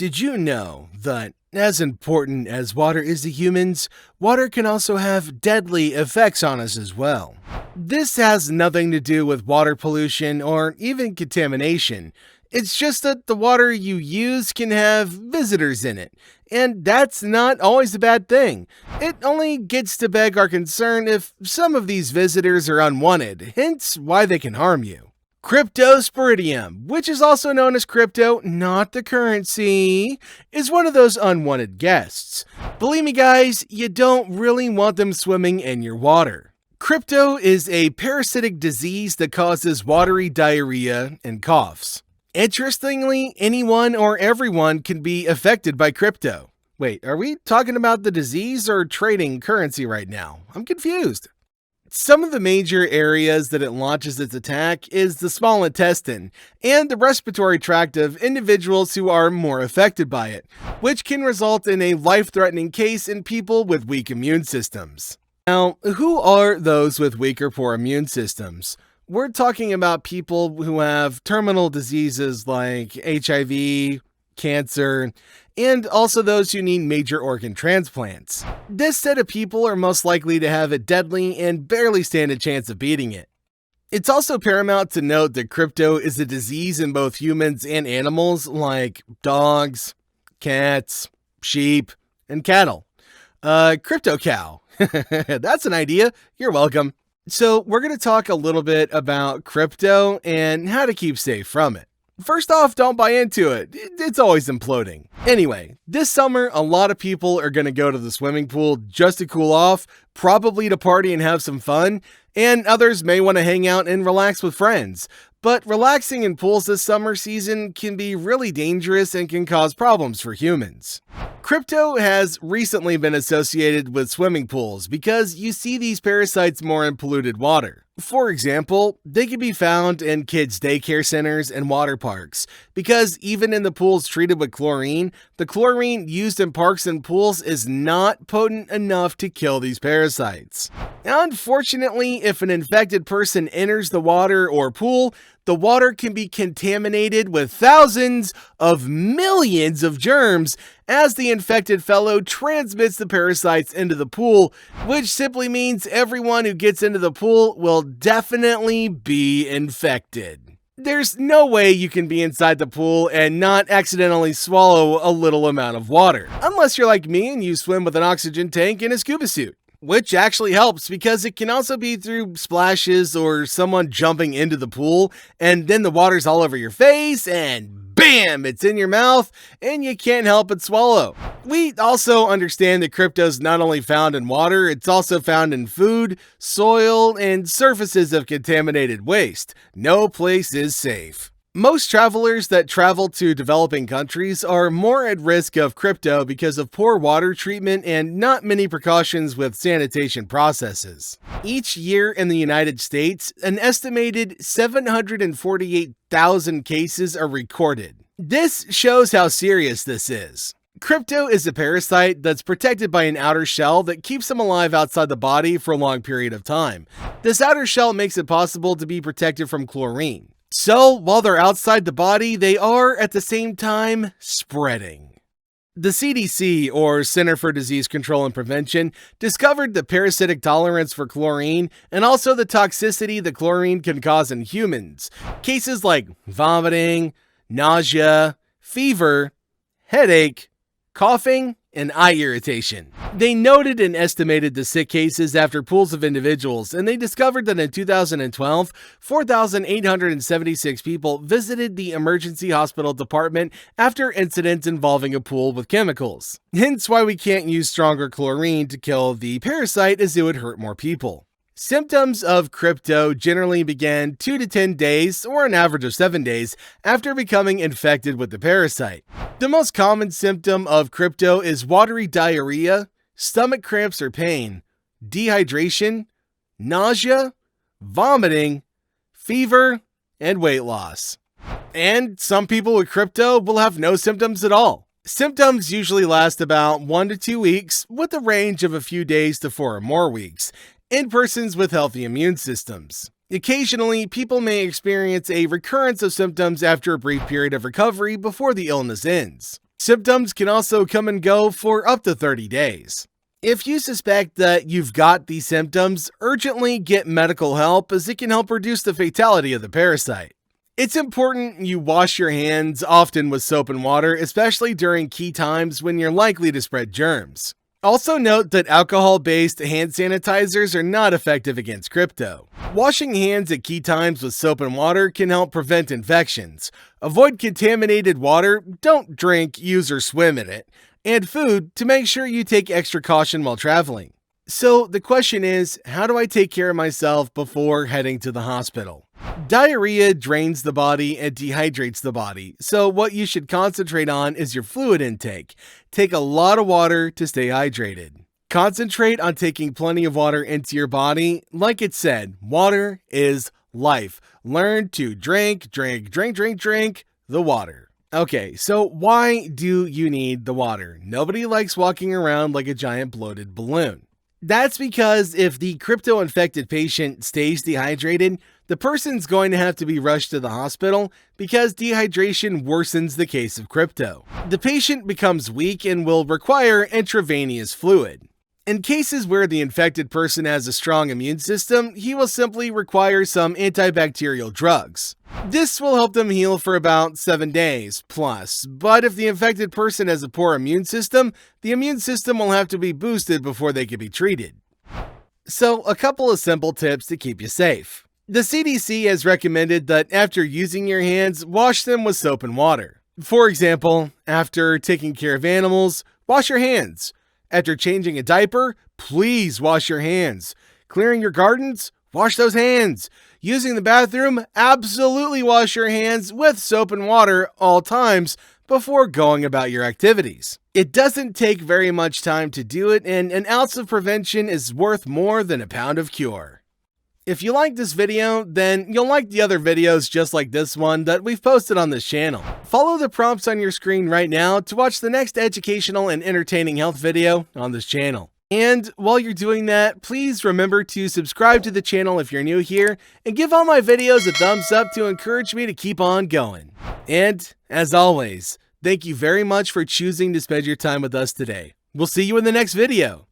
Did you know that, as important as water is to humans, water can also have deadly effects on us as well? This has nothing to do with water pollution or even contamination. It's just that the water you use can have visitors in it, and that's not always a bad thing. It only gets to beg our concern if some of these visitors are unwanted, hence why they can harm you. Cryptosporidium, which is also known as crypto, not the currency, is one of those unwanted guests. Believe me guys, you don't really want them swimming in your water. Crypto is a parasitic disease that causes watery diarrhea and coughs. Interestingly, anyone or everyone can be affected by crypto. Wait, are we talking about the disease or trading currency right now? I'm confused. Some of the major areas that it launches its attack is the small intestine and the respiratory tract of individuals who are more affected by it, which can result in a life-threatening case in people with weak immune systems. Now, who are those with weak or poor immune systems? We're talking about people who have terminal diseases like HIV, cancer, and also those who need major organ transplants. This set of people are most likely to have it deadly and barely stand a chance of beating it. It's also paramount to note that crypto is a disease in both humans and animals like dogs, cats, sheep, and cattle. Crypto cow. That's an idea. You're welcome. So we're going to talk a little bit about crypto and how to keep safe from it. First off, don't buy into it. It's always imploding. Anyway, this summer, a lot of people are going to go to the swimming pool just to cool off, probably to party and have some fun, and others may want to hang out and relax with friends. But relaxing in pools this summer season can be really dangerous and can cause problems for humans. Crypto has recently been associated with swimming pools because you see these parasites more in polluted water. For example, they can be found in kids' daycare centers and water parks, because even in the pools treated with chlorine, the chlorine used in parks and pools is not potent enough to kill these parasites. Unfortunately, if an infected person enters the water or pool, the water can be contaminated with thousands of millions of germs as the infected fellow transmits the parasites into the pool, which simply means everyone who gets into the pool will definitely be infected. There's no way you can be inside the pool and not accidentally swallow a little amount of water, unless you're like me and you swim with an oxygen tank and a scuba suit. Which actually helps because it can also be through splashes or someone jumping into the pool and then the water's all over your face and bam, it's in your mouth and you can't help but swallow. We also understand that crypto is not only found in water, it's also found in food, soil, and surfaces of contaminated waste. No place is safe. Most travelers that travel to developing countries are more at risk of crypto because of poor water treatment and not many precautions with sanitation processes. Each year in the United States, an estimated 748,000 cases are recorded. This shows how serious this is. Crypto is a parasite that's protected by an outer shell that keeps them alive outside the body for a long period of time. This outer shell makes it possible to be protected from chlorine. So, while they're outside the body, they are, at the same time, spreading. The CDC, or Center for Disease Control and Prevention, discovered the parasitic tolerance for chlorine and also the toxicity that chlorine can cause in humans. Cases like vomiting, nausea, fever, headache, coughing, and eye irritation. They noted and estimated the sick cases after pools of individuals, and they discovered that in 2012, 4,876 people visited the emergency hospital department after incidents involving a pool with chemicals. Hence why we can't use stronger chlorine to kill the parasite, as it would hurt more people. Symptoms of crypto generally begin 2 to 10 days, or an average of 7 days, after becoming infected with the parasite. The most common symptom of crypto is watery diarrhea, stomach cramps or pain, dehydration, nausea, vomiting, fever, and weight loss. And some people with crypto will have no symptoms at all. Symptoms usually last about 1 to 2 weeks, with a range of a few days to 4 or more weeks, in persons with healthy immune systems. Occasionally, people may experience a recurrence of symptoms after a brief period of recovery before the illness ends. Symptoms can also come and go for up to 30 days. If you suspect that you've got these symptoms, urgently get medical help as it can help reduce the fatality of the parasite. It's important you wash your hands often with soap and water, especially during key times when you're likely to spread germs. Also note that alcohol-based hand sanitizers are not effective against crypto. Washing hands at key times with soap and water can help prevent infections. Avoid contaminated water, don't drink, use, or swim in it, and food to make sure you take extra caution while traveling. So the question is, how do I take care of myself before heading to the hospital? Diarrhea drains the body and dehydrates the body, so what you should concentrate on is your fluid intake. Take a lot of water to stay hydrated. Concentrate on taking plenty of water into your body. Like it said, water is life. Learn to drink the water. Okay, so why do you need the water? Nobody likes walking around like a giant bloated balloon. That's because if the crypto-infected patient stays dehydrated, the person's going to have to be rushed to the hospital because dehydration worsens the case of crypto. The patient becomes weak and will require intravenous fluid. In cases where the infected person has a strong immune system, he will simply require some antibacterial drugs. This will help them heal for about 7 days plus, but if the infected person has a poor immune system, the immune system will have to be boosted before they can be treated. So, a couple of simple tips to keep you safe. The CDC has recommended that after using your hands, wash them with soap and water. For example, after taking care of animals, wash your hands. After changing a diaper, please wash your hands. Clearing your gardens, wash those hands. Using the bathroom, absolutely wash your hands with soap and water all times before going about your activities. It doesn't take very much time to do it, and an ounce of prevention is worth more than a pound of cure. If you like this video, then you'll like the other videos just like this one that we've posted on this channel. Follow the prompts on your screen right now to watch the next educational and entertaining health video on this channel. And while you're doing that, please remember to subscribe to the channel if you're new here, and give all my videos a thumbs up to encourage me to keep on going. And, as always, thank you very much for choosing to spend your time with us today. We'll see you in the next video.